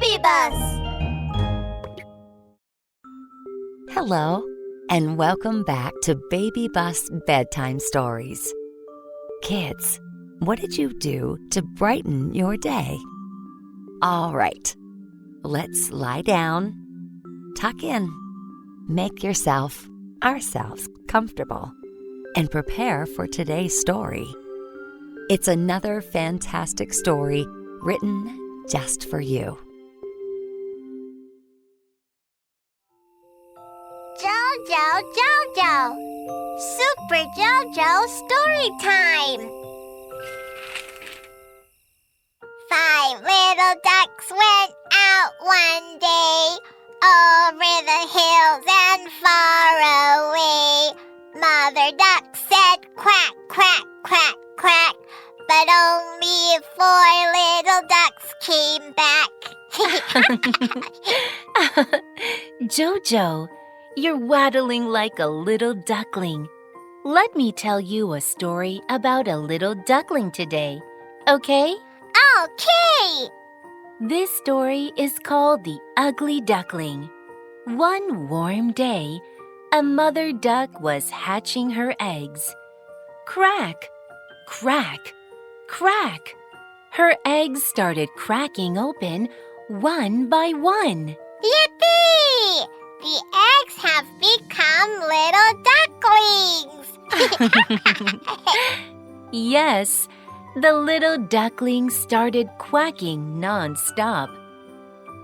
Baby Bus! Hello, and welcome back to Baby Bus Bedtime Stories. Kids, what did you do to brighten your day? All right, let's lie down, tuck in, make ourselves comfortable, and prepare for today's story. It's another fantastic story written just for you. Jojo, Super Jojo story time! 5 little ducks went out one day, over the hills and far away. Mother duck said quack, quack, quack, quack, but only 4 little ducks came back. Jojo, you're waddling like a little duckling. Let me tell you a story about a little duckling today, okay? Okay! This story is called The Ugly Duckling. One warm day, a mother duck was hatching her eggs. Crack, crack, crack. Her eggs started cracking open one by one. Yippee! The eggs have become little ducklings! Yes, the little duckling started quacking non-stop.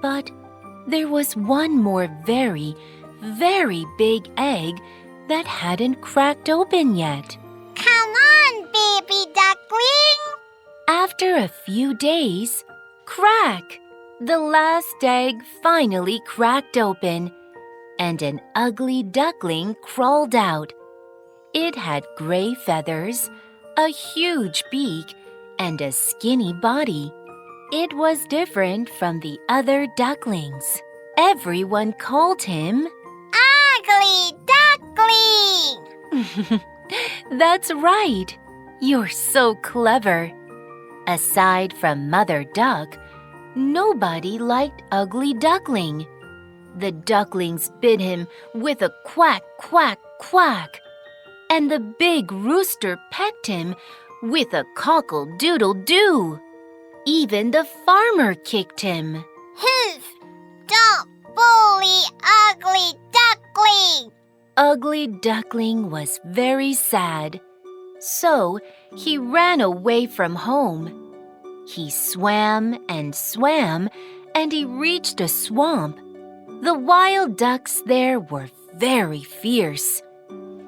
But there was one more very, very big egg that hadn't cracked open yet. Come on, baby duckling! After a few days, crack! The last egg finally cracked open, and an ugly duckling crawled out. It had gray feathers, a huge beak, and a skinny body. It was different from the other ducklings. Everyone called him Ugly duckling! That's right. You're so clever. Aside from Mother Duck, nobody liked Ugly Duckling. The ducklings bit him with a quack, quack, quack. And the big rooster pecked him with a cockle-doodle-doo. Even the farmer kicked him. Hoof! Don't bully Ugly Duckling! Ugly Duckling was very sad. So he ran away from home. He swam, and he reached a swamp. The wild ducks there were very fierce.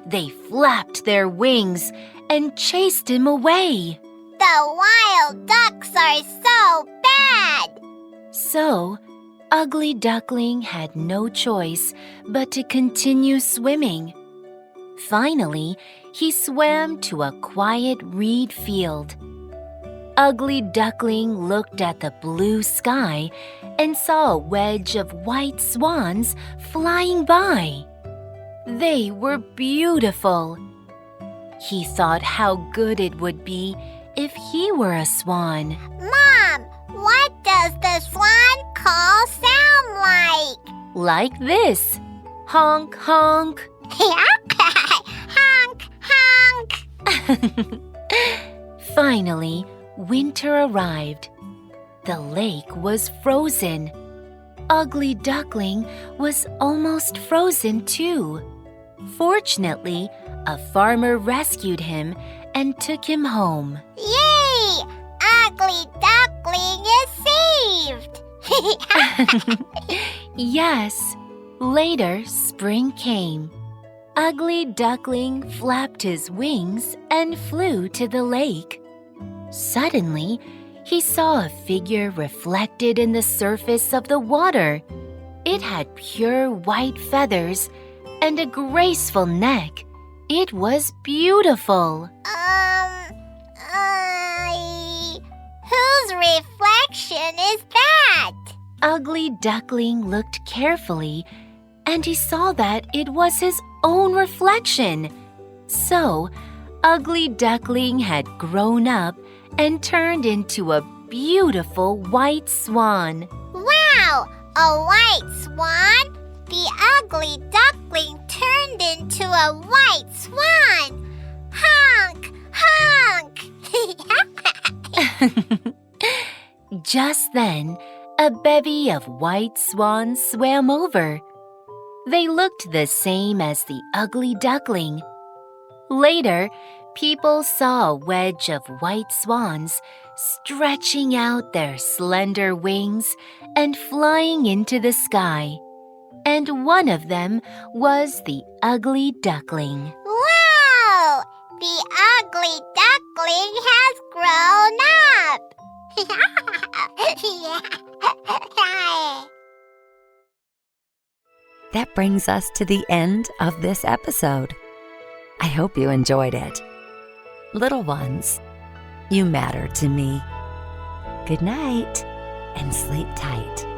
They flapped their wings and chased him away. The wild ducks are so bad! So, Ugly Duckling had no choice but to continue swimming. Finally, he swam to a quiet reed field. Ugly Duckling looked at the blue sky and saw a wedge of white swans flying by. They were beautiful. He thought how good it would be if he were a swan. Mom, what does the swan call sound like? Like this. Honk, honk. Honk, honk! Finally, winter arrived. The lake was frozen. Ugly Duckling was almost frozen too. Fortunately, a farmer rescued him and took him home. Yay! Ugly Duckling is saved! Yes, later spring came. Ugly Duckling flapped his wings and flew to the lake. Suddenly, he saw a figure reflected in the surface of the water. It had pure white feathers and a graceful neck. It was beautiful. Whose reflection is that? Ugly Duckling looked carefully, and he saw that it was his own reflection. So, Ugly Duckling had grown up and turned into a beautiful white swan. Wow! Wow! A white swan? The ugly duckling turned into a white swan! Honk! Honk! Just then, a bevy of white swans swam over. They looked the same as the ugly duckling. Later, people saw a wedge of white swans stretching out their slender wings and flying into the sky. And one of them was the ugly duckling. Wow! The ugly duckling has grown up! That brings us to the end of this episode. I hope you enjoyed it. Little ones, you matter to me. Good night and sleep tight.